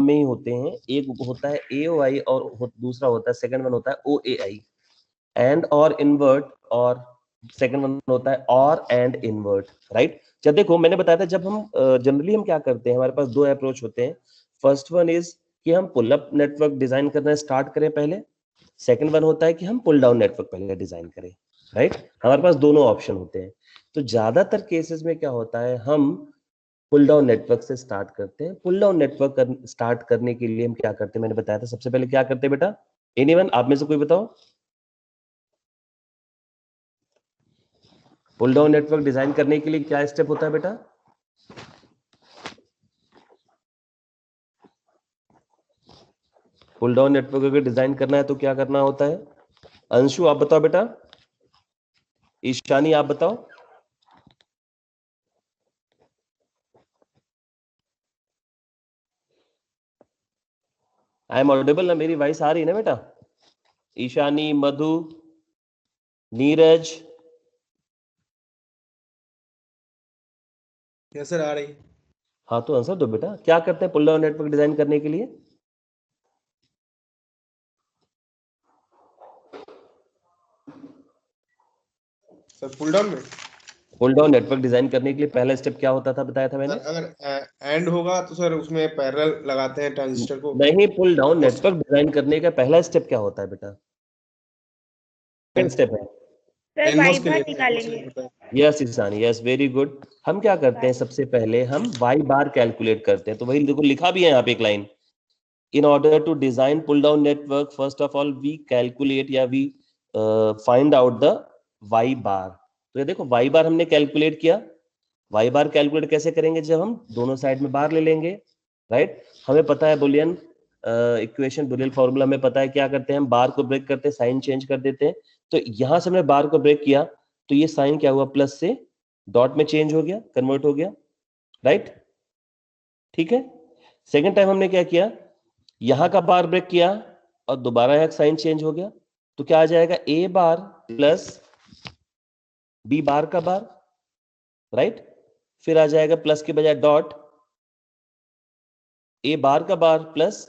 में ही होते हैं, एक होता है AOI और दूसरा होता है सेकंड वन होता है OAI, एंड और इन्वर्ट, और सेकंड वन होता है और एंड इन्वर्ट, राइट। जब देखो मैंने बताया था, जब हम जनरली हम क्या करते हैं, हमारे पास दो अप्रोच होते हैं। फर्स्ट वन इज कि हम पुल अप नेटवर्क डिजाइन करना स्टार्ट करें पहले, सेकंड वन होता है कि हम पुल डाउन नेटवर्क पहले डिजाइन करें, राइट। हमारे पास दोनों ऑप्शन होते हैं। तो ज्यादातर केसेस में क्या होता है, हम पुल डाउन नेटवर्क से स्टार्ट करते हैं। पुल डाउन नेटवर्क स्टार्ट करने के लिए हम क्या करते हैं, मैंने बताया था सबसे पहले क्या करते हैं बेटा, एनीवन आप में से कोई बताओ। पुल डाउन नेटवर्क डिजाइन करने के लिए क्या स्टेप होता है बेटा? पुल डाउन नेटवर्क अगर डिजाइन करना है तो क्या करना होता है? अंशु आप बताओ बेटा, ईशानी आप बताओ। आई एम ऑडिबल ना, मेरी वॉइस आ रही है ना बेटा? ईशानी, मधु, नीरज। यस सर, आ रही। हाँ तो आंसर दो बेटा, क्या करते हैं पुल डाउन नेटवर्क डिजाइन करने के लिए? सर पुल डाउन में पुल डाउन नेटवर्क डिजाइन करने के लिए पहला स्टेप क्या होता था, बताया था मैंने? सर अगर एंड होगा तो सर उसमें पैरेलल लगाते हैं ट्रांजिस्टर को। नहीं, पुल डाउन नेटवर्क डिजाइन करने का पहला स्टेप क्या होता है बेटा? सेकंड स्टेप है सर एनमॉस वाई के बार लिए निकालेंगे। Yes Ishani, yes very good. हम क्या करते हैं, सबसे पहले हम वाई बार कैलकुलेट करते हैं। तो वही देखो लिखा भी है यहाँ पे एक line, in order to design pull down network first of all we calculate या we find out the y bar। तो ये देखो y bar हमने कैलकुलेट किया। y bar कैलकुलेट कैसे करेंगे, जब हम दोनों साइड में बार ले लेंगे, राइट। हमें पता है बुलियन इक्वेशन, बुलियन फॉर्मूला हमें पता है, क्या करते हैं हम बार को ब्रेक करते हैं, साइन चेंज कर देते हैं। तो यहां से हमने बार को ब्रेक किया तो ये साइन क्या हुआ, प्लस से डॉट में चेंज हो गया, कन्वर्ट हो गया, राइट। ठीक है, सेकेंड टाइम हमने क्या किया, यहां का बार ब्रेक किया और दोबारा यहां साइन चेंज हो गया, तो क्या आ जाएगा, ए बार प्लस बी बार का बार, राइट। फिर आ जाएगा प्लस के बजाय डॉट, ए बार का बार प्लस,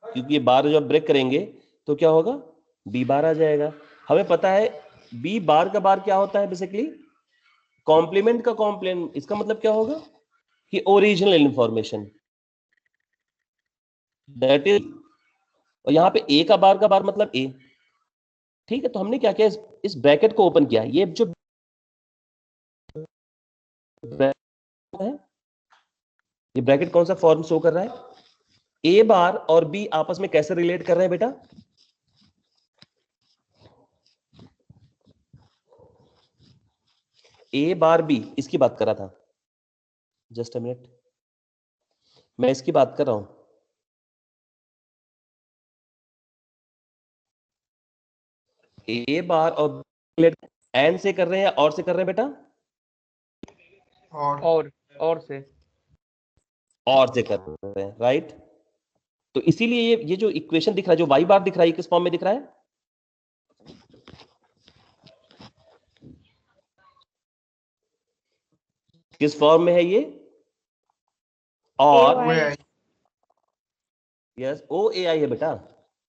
क्योंकि ये बार जब ब्रेक करेंगे तो क्या होगा, बी बार आ जाएगा। हमें पता है बी बार का बार क्या होता है, बेसिकली कॉम्प्लीमेंट का कॉम्प्लीमेंट। इसका मतलब क्या होगा कि ओरिजिनल इंफॉर्मेशन, दैट इज, और यहां पे ए का बार मतलब ए। ठीक है, तो हमने क्या किया, इस ब्रैकेट को ओपन किया। ये जो ब्रैकेट है, ये ब्रैकेट कौन सा फॉर्म शो कर रहा है, ए बार और बी आपस में कैसे रिलेट कर रहे हैं बेटा? ए बार बी, इसकी बात कर रहा था, जस्ट अ मिनट, मैं इसकी बात कर रहा हूं। ए बार और एंड से कर रहे हैं और से कर रहे हैं बेटा? और से कर रहे हैं, राइट। तो इसीलिए ये जो इक्वेशन दिख रहा है, जो वाई बार दिख रहा है, किस फॉर्म में दिख रहा है, किस फॉर्म में है ये, और यस ओ ए आई है बेटा।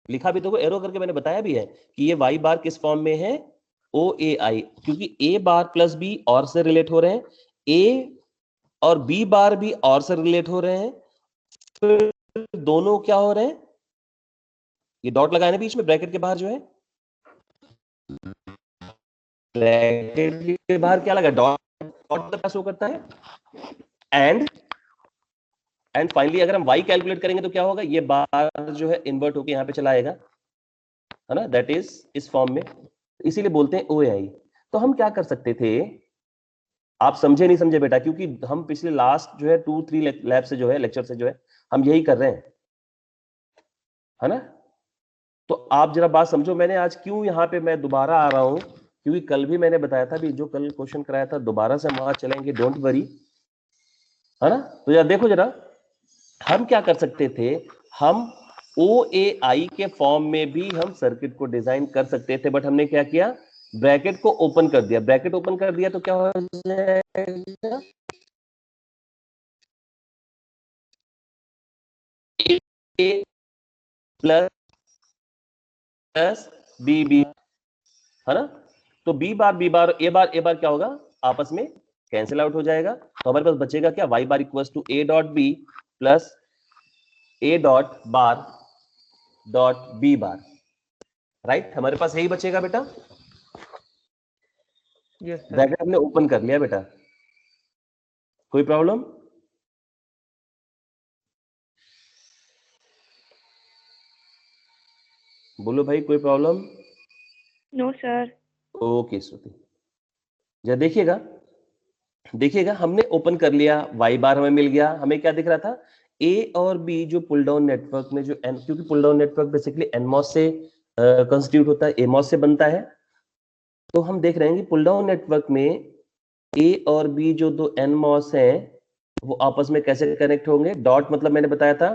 लिखा भी तो एरो करके मैंने बताया भी है कि ये वाई बार किस फॉर्म में है, ओ ए आई, क्योंकि ए बार प्लस बी और से रिलेट हो रहे हैं, ए और बी बार भी और से रिलेट हो रहे हैं, फिर दोनों क्या हो रहे हैं, ये डॉट लगाए ना बीच में ब्रैकेट के बाहर जो है, ब्रैकेट के बाहर क्या लगा, डॉट, डॉट शो करता है, एंड फाइनली अगर हम y कैलकुलेट करेंगे तो क्या होगा, ये बार जो है इन्वर्ट होकर यहां पे चला आएगा, है ना, दैट इज इस फॉर्म में, इसीलिए बोलते हैं OAI। तो हम क्या कर सकते थे, आप समझे नहीं समझे बेटा, क्योंकि हम पिछले लास्ट जो है 2-3 लैब से जो है, लेक्चर से जो है, हम यही कर रहे हैं, है ना। तो आप जरा बात समझो, मैंने आज क्यों यहाँ पे मैं दोबारा आ रहा हूं, क्योंकि कल भी मैंने बताया था भी, जो कल क्वेश्चन कराया था दोबारा से हम वहां चलेंगे, डोंट वरी, है ना। तो यार देखो जरा, हम क्या कर सकते थे, हम OAI के फॉर्म में भी हम सर्किट को डिजाइन कर सकते थे, बट हमने क्या किया, ब्रैकेट को ओपन कर दिया। ब्रैकेट ओपन कर दिया तो क्या हो जाएगा, ए प्लस बी बी, है ना। तो बी बार ए बार क्या होगा, आपस में कैंसिल आउट हो जाएगा। तो हमारे पास बचेगा क्या, Y bar equal to A dot B plus A dot bar dot B bar, right. हमारे पास यही बचेगा बेटा। Yes sir. ब्रैकेट हमने ओपन कर लिया बेटा, कोई प्रॉब्लम? बोलो भाई, कोई problem? No sir. Okay Shruti, जरा देखिएगा हमने ओपन कर लिया, वाई बार हमें मिल गया। हमें क्या दिख रहा था, ए और बी जो पुल डाउन नेटवर्क में जो एन, क्योंकि pull down network basically NMOS से कंस्टिट्यूट होता है, एमॉस से बनता है। तो हम देख रहे हैं कि पुल डाउन नेटवर्क में ए और बी जो दो एनमॉस हैं वो आपस में कैसे कनेक्ट होंगे। डॉट मतलब मैंने बताया था,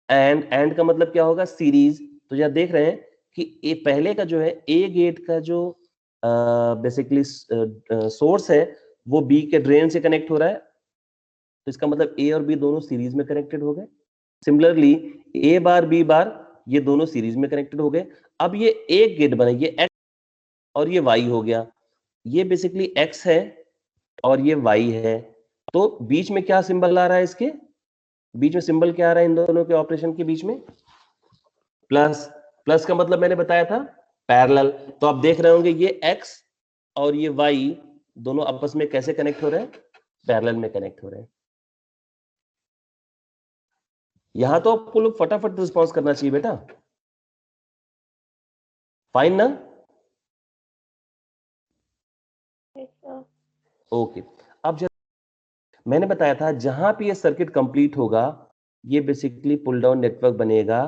एंड का मतलब क्या होगा, सीरीज। तो यह देख रहे हैं कि ए पहले का जो है ए गेट का जो बेसिकली सोर्स है वो बी के ड्रेन से कनेक्ट हो रहा है, तो इसका मतलब ए और बी दोनों सीरीज में कनेक्टेड हो गए। सिमिलरली ए बार बी बार ये दोनों सीरीज में कनेक्टेड हो गए। अब ये एक गेट बना, ये एक्स और ये वाई हो गया, ये बेसिकली एक्स है और ये वाई है। तो बीच में क्या सिंबल आ रहा है, इसके बीच में सिंबल क्या आ रहा है इन दोनों के ऑपरेशन के बीच में, प्लस। प्लस का मतलब मैंने बताया था पैरेलल। तो आप देख रहे होंगे ये x और ये y दोनों आपस में कैसे कनेक्ट हो रहे हैं, पैरेलल में कनेक्ट हो रहे हैं। यहां तो आपको लोग फटाफट रिस्पॉन्स करना चाहिए बेटा, फाइन ना? ओके। अब जब मैंने बताया था जहां पे ये सर्किट कंप्लीट होगा ये बेसिकली पुल डाउन नेटवर्क बनेगा,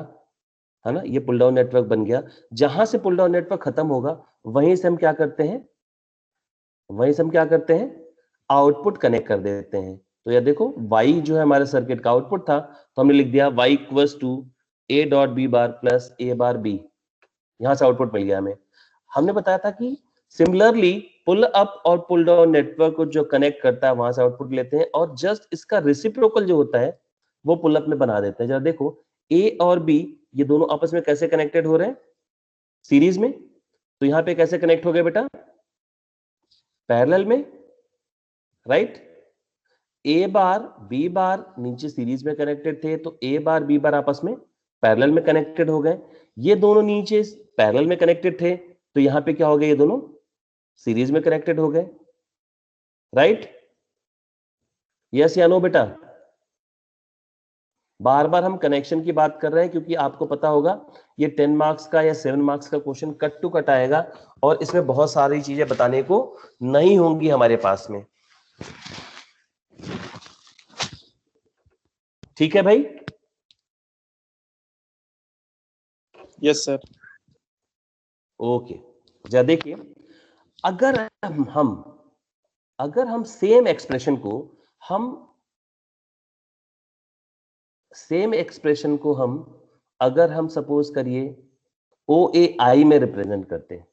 है ना। ये पुल डाउन नेटवर्क बन गया। जहां से पुल डाउन नेटवर्क खत्म होगा वहीं से हम क्या करते हैं, आउटपुट कनेक्ट कर देते हैं। तो ये देखो y जो है हमारे सर्किट का आउटपुट था, तो हमने लिख दिया y equals to a dot B bar plus a bar b। यहां से आउटपुट मिल गया हमें। हमने बताया था कि सिमिलरली पुल अप और पुल डाउन नेटवर्क को जो कनेक्ट करता है वहां से आउटपुट लेते हैं, और जस्ट इसका रेसिप्रोकल जो होता है वो पुल अप में बना देते हैं। जरा देखो a और b ये दोनों आपस में कैसे कनेक्टेड हो रहे हैं, सीरीज में। तो यहां पे कैसे कनेक्ट हो गए बेटा, पैरेलल में, राइट। ए बार बी बार नीचे सीरीज में कनेक्टेड थे, तो ए बार बी बार आपस में पैरेलल में कनेक्टेड हो गए। ये दोनों नीचे पैरेलल में कनेक्टेड थे, तो यहां पे क्या हो गया, ये दोनों सीरीज में कनेक्टेड हो गए, राइट। यस या नो बेटा? बार बार हम कनेक्शन की बात कर रहे हैं क्योंकि आपको पता होगा ये 10 मार्क्स का या 7 मार्क्स का क्वेश्चन कट टू कट आएगा, और इसमें बहुत सारी चीजें बताने को नहीं होंगी हमारे पास में। ठीक है भाई? Yes sir. ओके, जरा देखिए, अगर हम सेम एक्सप्रेशन को हम अगर हम सपोज करिए OAI में रिप्रेजेंट करते हैं,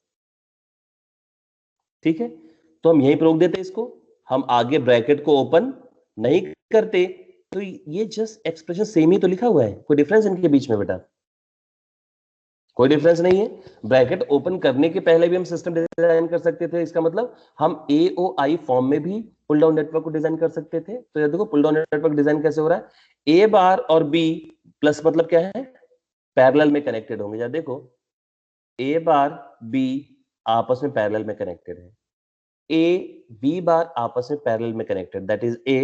ठीक है, तो हम यहीं पर रोक देते इसको, हम आगे ब्रैकेट को ओपन नहीं करते। तो ये जस्ट एक्सप्रेशन सेम ही तो लिखा हुआ है, कोई डिफरेंस इनके बीच में बेटा? कोई डिफरेंस नहीं है। ब्रैकेट ओपन करने के पहले भी हम सिस्टम डिजाइन कर सकते थे, इसका मतलब हम AOI फॉर्म में भी पुल डाउन नेटवर्क को डिजाइन कर सकते थे। तो ये देखो पुल डाउन नेटवर्क डिजाइन कैसे हो रहा है, ए बार और बी प्लस मतलब क्या है, पैरेलल में कनेक्टेड होंगे। जरा देखो ए बार बी आपस में पैरेलल में कनेक्टेड है, ए बी बार आपस में पैरेलल में connected, that is A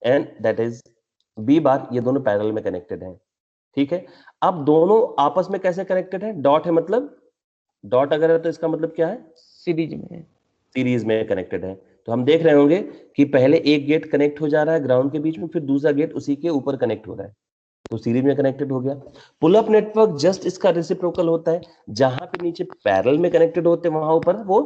and that is B bar, ये दोनों पैरेलल में कनेक्टेड हैं, ठीक है। अब दोनों आपस में कैसे कनेक्टेड है, डॉट है मतलब, डॉट अगर है तो इसका मतलब क्या है, सीरीज में, सीरीज में कनेक्टेड है। तो हम देख रहे होंगे कि पहले एक गेट कनेक्ट हो जा रहा है ग्राउंड के बीच में, फिर दूसरा गेट उसी के ऊपर कनेक्ट हो रहा है, तो सीरीज में कनेक्टेड हो गया। पुल अप नेटवर्क जस्ट इसका रेसिप्रोकल होता है, जहां पे नीचे पैरेलल में कनेक्टेड होते हैं वहां ऊपर वो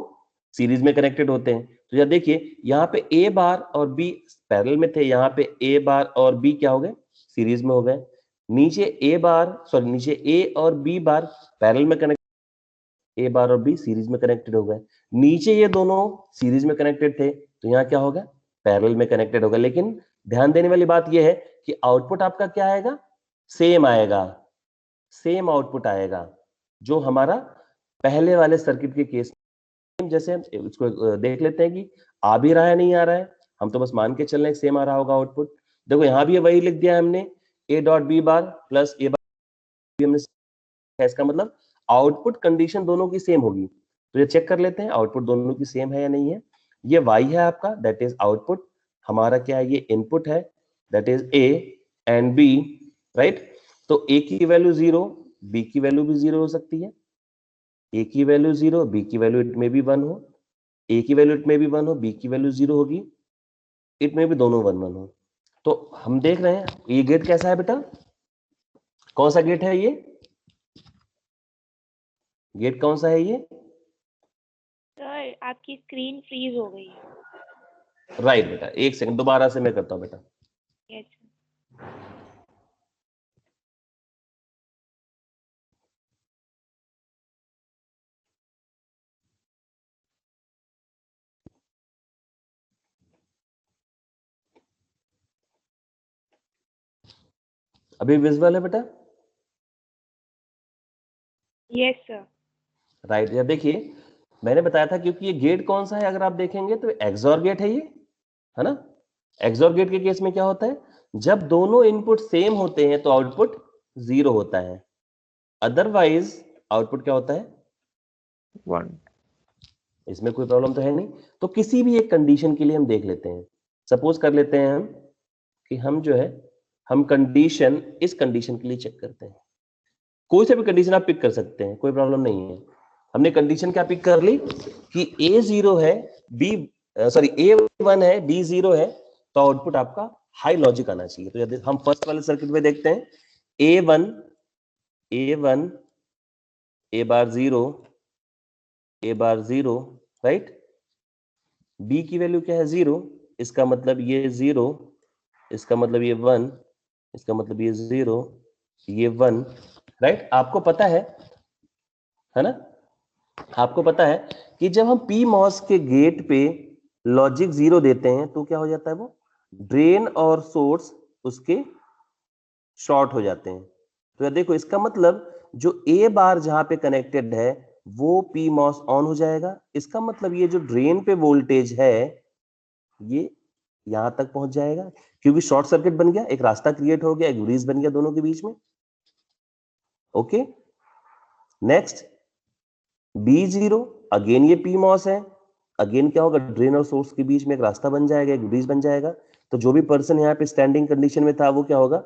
सीरीज में कनेक्टेड होते हैं। तो यार देखिए यहाँ पे ए बार और बी पैरेलल में थे, यहाँ पे ए बार और बी क्या हो गए, सीरीज में हो गए। नीचे ए और बी बार पैरेलल में कनेक्ट, ए बार और बी सीरीज में कनेक्टेड हो गए। नीचे ये दोनों सीरीज में कनेक्टेड थे, तो यहाँ क्या होगा, पैरेलल में कनेक्टेड होगा। लेकिन ध्यान देने वाली बात यह है कि आउटपुट आपका क्या आएगा, सेम आएगा, सेम आउटपुट आएगा जो हमारा पहले वाले सर्किट के केस में। जैसे इसको देख लेते हैं कि आ भी रहा है नहीं आ रहा है, हम तो बस मान के चल रहे हैं सेम आ रहा होगा आउटपुट। देखो यहाँ भी वही लिख दिया हमने, a dot B bar plus A bar हमने, इसका मतलब आउटपुट कंडीशन दोनों की सेम होगी। तो ये चेक कर लेते हैं आउटपुट दोनों की सेम है या नहीं है। ये y है आपका, दैट इज आउटपुट, हमारा क्या है, ये इनपुट है, that is a and b, right. तो a की वैल्यू 0, b की वैल्यू भी 0 हो सकती है। a की वैल्यू 0, b की वैल्यू इट में भी 1 हो, a की वैल्यू इट में भी 1 हो, b की वैल्यू 0 होगी, इट में भी दोनों 1 1 हो। तो हम देख रहे हैं ये गेट कैसा है बेटा, कौन सा गेट है ये, गेट कौन सा है ये? सर आपकी स्क्रीन फ्रीज हो गई है। राइट बेटा, एक सेकंड दोबारा से मैं करता हूं बेटा। Yes sir. अभी विजुअल है बेटा? Yes sir. राइट, या देखिए मैंने बताया था, क्योंकि ये गेट कौन सा है अगर आप देखेंगे तो एक्सॉर गेट है ये, है ना। एक्सॉर गेट के केस में क्या होता है, जब दोनों इनपुट सेम होते हैं तो आउटपुट 0 होता है, अदरवाइज आउटपुट क्या होता है, 1। इसमें कोई प्रॉब्लम तो है नहीं। तो किसी भी एक कंडीशन के लिए हम देख लेते हैं, सपोज कर लेते हैं हम कि हम जो है हम कंडीशन, इस कंडीशन के लिए चेक करते हैं। कोई सा भी कंडीशन आप पिक कर सकते हैं, कोई प्रॉब्लम नहीं है। हमने कंडीशन क्या पिक कर ली कि a 0 है, a 1 है, b 0 है, तो आउटपुट आपका हाई लॉजिक आना चाहिए। तो यदि हम फर्स्ट वाले सर्किट में देखते हैं, a 1 a bar 0 a bar 0, right. b की वैल्यू क्या है, 0, इसका मतलब ये 0, इसका मतलब ये 1, इसका मतलब ये 0, ये 1, राइट। आपको पता है ना, आपको पता है कि जब हम PMOS के गेट पे लॉजिक 0 देते हैं तो क्या हो जाता है, वो ड्रेन और सोर्स उसके शॉर्ट हो जाते हैं। तो देखो इसका मतलब जो A बार जहां पे कनेक्टेड है वो PMOS ऑन हो जाएगा। इसका मतलब ये जो ड्रेन पे वोल्टेज है ये यहां तक पहुंच जाएगा, क्योंकि शॉर्ट सर्किट बन गया, एक रास्ता क्रिएट हो गया, एक ब्रीज बन गया दोनों के बीच में। ओके, नेक्स्ट B0, अगेन ये PMOS है, अगेन क्या होगा, ड्रेन और सोर्स के बीच में एक रास्ता बन जाएगा, एक ब्रिज बन जाएगा। तो जो भी पर्सन यहाँ पे स्टैंडिंग कंडीशन में था वो क्या होगा,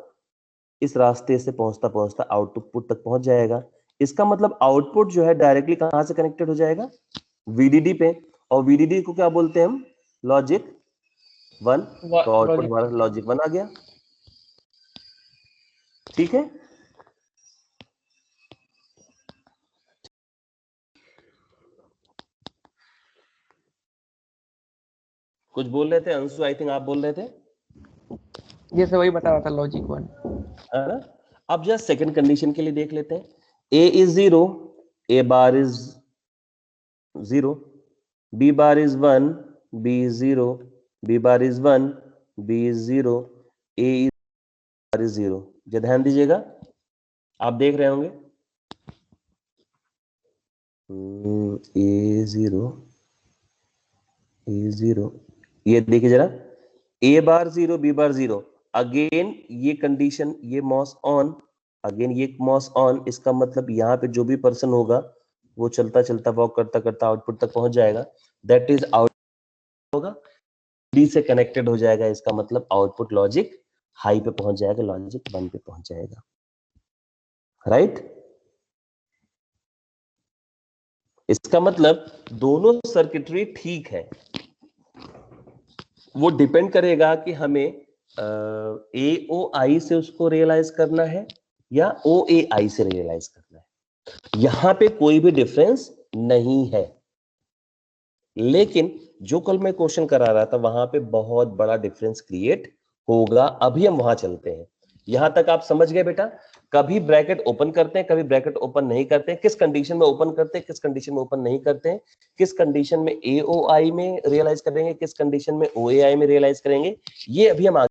इस रास्ते से पहुंचता पहुंचता आउटपुट तक पहुंच जाएगा। इसका मतलब आउटपुट जो है डायरेक्टली कहां से कनेक्टेड हो जाएगा, VDD पे, और VDD को क्या बोलते हैं हम, लॉजिक 1। तो आउटपुट हमारा लॉजिक 1 आ गया, ठीक है। कुछ बोल रहे थे अंशु, आई थिंक आप बोल रहे थे, जैसे वही बता रहा था, लॉजिक 1 है ना। अब जस्ट सेकंड कंडीशन के लिए देख लेते हैं, a is 0, a bar is 0, b bar is 1, b is 0, b bar is 1, b is 0, a is 0। जो ध्यान दीजिएगा, आप देख रहे होंगे a0, a0, ये देखिए जरा, a bar 0, b bar 0, again ये कंडीशन, ये मॉस ऑन, अगेन ये मॉस ऑन। इसका मतलब यहाँ पे जो भी पर्सन होगा वो चलता चलता वॉक करता करता आउटपुट तक पहुंच जाएगा, दैट इज आउट होगा, डी से कनेक्टेड हो जाएगा। इसका मतलब आउटपुट लॉजिक हाई पे पहुंच जाएगा, लॉजिक 1 पे पहुंच जाएगा, राइट। इसका मतलब दोनों सर्किटरी ठीक है। वो डिपेंड करेगा कि हमें AOI से उसको रियलाइज करना है या OAI से रियलाइज करना है। यहां पे कोई भी डिफरेंस नहीं है, लेकिन जो कल मैं क्वेश्चन करा रहा था वहां पे बहुत बड़ा डिफरेंस क्रिएट होगा। अभी हम वहां चलते हैं। यहां तक आप समझ गए बेटा, कभी ब्रैकेट ओपन करते हैं, कभी ब्रैकेट ओपन नहीं करते हैं, किस कंडीशन में ओपन करते हैं, किस कंडीशन में ओपन नहीं करते हैं, किस कंडीशन में AOI में रियलाइज करेंगे, किस कंडीशन में OAI में रियलाइज करेंगे, ये अभी हम